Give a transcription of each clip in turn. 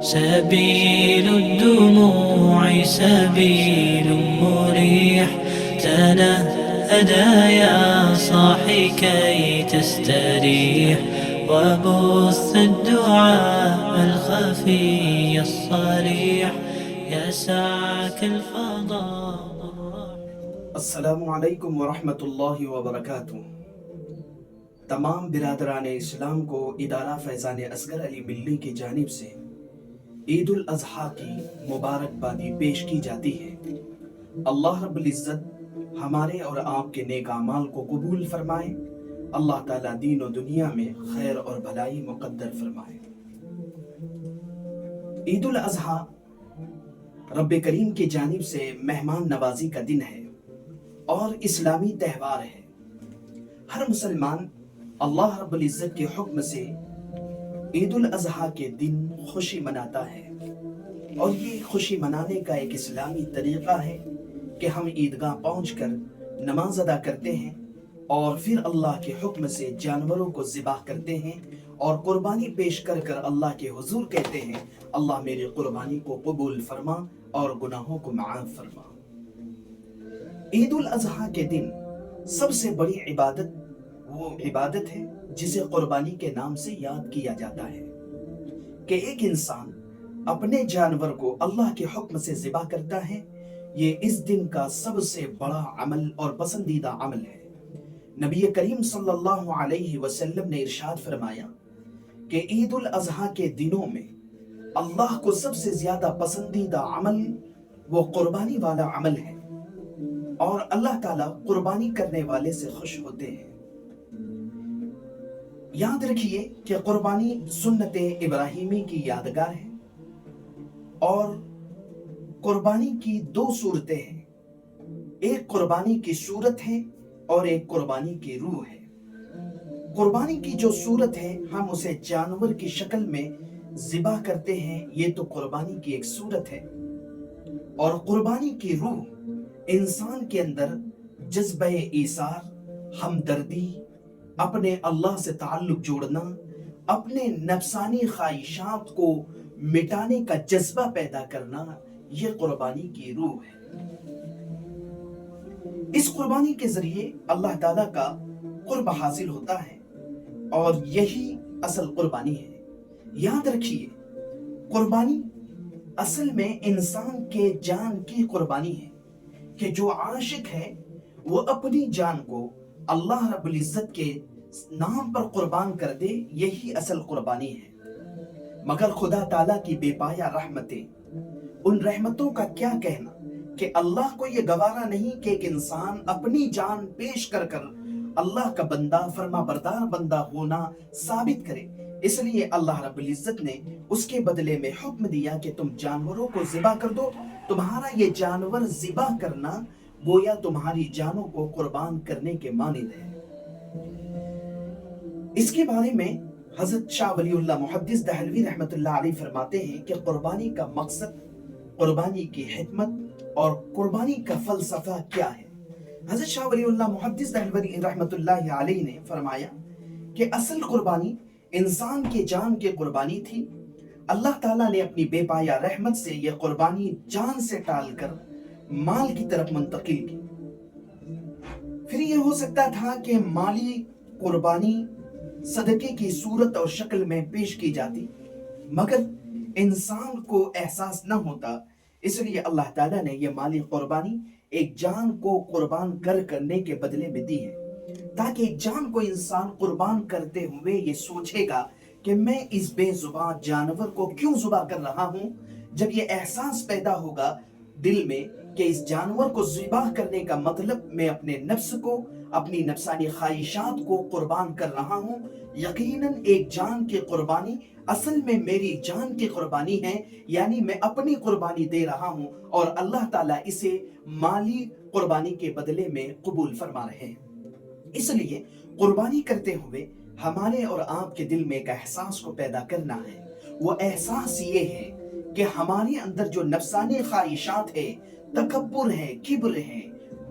سبيل الدموع سبيل مريح تنهدى يا صاحي كي تستريح وبث الدعاء الخفي الصريح يسعك الفضاء الرحيم. السلام علیکم ورحمۃ اللہ وبرکاتہ۔ تمام برادران اسلام کو ادارہ فیضان اصغر علی ملی کی جانب سے عید الاضحیٰ کی مبارکبادی پیش کی جاتی ہے۔ اللہ رب العزت ہمارے اور آپ کے نیک اعمال کو قبول فرمائے۔ اللہ تعالیٰ دین و دنیا میں خیر اور بھلائی مقدر فرمائے۔ عید الاضحیٰ رب کریم کی جانب سے مہمان نوازی کا دن ہے اور اسلامی تہوار ہے۔ ہر مسلمان اللہ رب العزت کے حکم سے عید الاضحیٰ کے دن خوشی مناتا ہے، اور یہ خوشی منانے کا ایک اسلامی طریقہ ہے کہ ہم عیدگاہ پہنچ کر نماز ادا کرتے ہیں اور پھر اللہ کے حکم سے جانوروں کو ذبح کرتے ہیں اور قربانی پیش کر کر اللہ کے حضور کہتے ہیں اللہ میری قربانی کو قبول فرما اور گناہوں کو معاف فرما۔ عید الاضحیٰ کے دن سب سے بڑی عبادت وہ عبادت ہے جسے قربانی کے نام سے یاد کیا جاتا ہے، کہ ایک انسان اپنے جانور کو اللہ کے حکم سے ذبح کرتا ہے۔ یہ اس دن کا سب سے بڑا عمل اور پسندیدہ عمل ہے۔ نبی کریم صلی اللہ علیہ وسلم نے ارشاد فرمایا کہ عید الاضحیٰ کے دنوں میں اللہ کو سب سے زیادہ پسندیدہ عمل وہ قربانی والا عمل ہے، اور اللہ تعالیٰ قربانی کرنے والے سے خوش ہوتے ہیں۔ یاد رکھیے کہ قربانی سنت ابراہیمی کی یادگار ہے، اور قربانی کی دو صورتیں ہیں، ایک قربانی کی صورت ہے اور ایک قربانی کی روح ہے۔ قربانی کی جو صورت ہے ہم اسے جانور کی شکل میں ذبح کرتے ہیں، یہ تو قربانی کی ایک صورت ہے، اور قربانی کی روح انسان کے اندر جذبہ ایثار، ہمدردی، اپنے اللہ سے تعلق جوڑنا، اپنے نفسانی خواہشات کو مٹانے کا جذبہ پیدا کرنا، یہ قربانی کی روح ہے۔ اس قربانی کے ذریعے اللہ تعالیٰ کا قرب حاصل ہوتا ہے، اور یہی اصل قربانی ہے۔ یاد رکھیے قربانی اصل میں انسان کے جان کی قربانی ہے، کہ جو عاشق ہے وہ اپنی جان کو اللہ رب العزت کے نام پر قربان کر دے، یہی اصل قربانی ہے۔ مگر خدا تعالیٰ کی بے پایا رحمتیں، ان رحمتوں کا کیا کہنا کہ اللہ کو یہ گوارا نہیں کہ ایک انسان اپنی جان پیش کر کر اللہ کا بندہ، فرما بردار بندہ ہونا ثابت کرے۔ اس لیے اللہ رب العزت نے اس کے بدلے میں حکم دیا کہ تم جانوروں کو ذبح کر دو۔ تمہارا یہ جانور ذبح کرنا گویا تمہاری جانوں کو قربان کرنے کے مانند ہے۔ اس کے بارے میں حضرت شاہ ولی اللہ محدث دہلوی رحمۃ اللہ علیہ فرماتے ہیں کہ قربانی کا مقصد، قربانی کی حکمت اور قربانی کا فلسفہ کیا ہے۔ حضرت شاہ ولی اللہ محدث دہلوی رحمۃ اللہ علیہ نے فرمایا کہ اصل قربانی انسان کی جان کی قربانی تھی۔ اللہ تعالیٰ نے اپنی بے پایا رحمت سے یہ قربانی جان سے ٹال کر مال کی طرف منتقل کی۔ پھر یہ ہو سکتا تھا کہ مالی قربانی صدقے کی صورت اور شکل میں پیش کی جاتی، مگر انسان کو احساس نہ ہوتا، اس لیے اللہ تعالیٰ نے یہ مالی قربانی ایک جان کو قربان کرنے کے بدلے میں دی ہے، تاکہ ایک جان کو انسان قربان کرتے ہوئے یہ سوچے گا کہ میں اس بے زبان جانور کو کیوں ذبح کر رہا ہوں۔ جب یہ احساس پیدا ہوگا دل میں کہ اس جانور کو ذبح کرنے کا مطلب میں اپنے نفس کو، اپنی نفسانی خواہشات کو قربان کر رہا ہوں، یقیناً ایک جان کی قربانی اصل میں میری جان کی قربانی ہے، یعنی میں اپنی قربانی دے رہا ہوں، اور اللہ تعالیٰ اسے مالی قربانی کے بدلے میں قبول فرما رہے ہیں۔ اس لیے قربانی کرتے ہوئے ہمارے اور آپ کے دل میں ایک احساس کو پیدا کرنا ہے۔ وہ احساس یہ ہے کہ ہمارے اندر جو نفسانی خواہشات ہے، تکبر ہے، کبر ہے،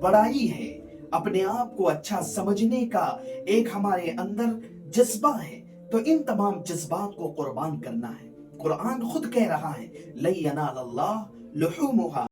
بڑائی ہے، اپنے آپ کو اچھا سمجھنے کا ایک ہمارے اندر جذبہ ہے، تو ان تمام جذبات کو قربان کرنا ہے۔ قرآن خود کہہ رہا ہے لَن يَنَالَ اللَّهَ لُحُومُهَا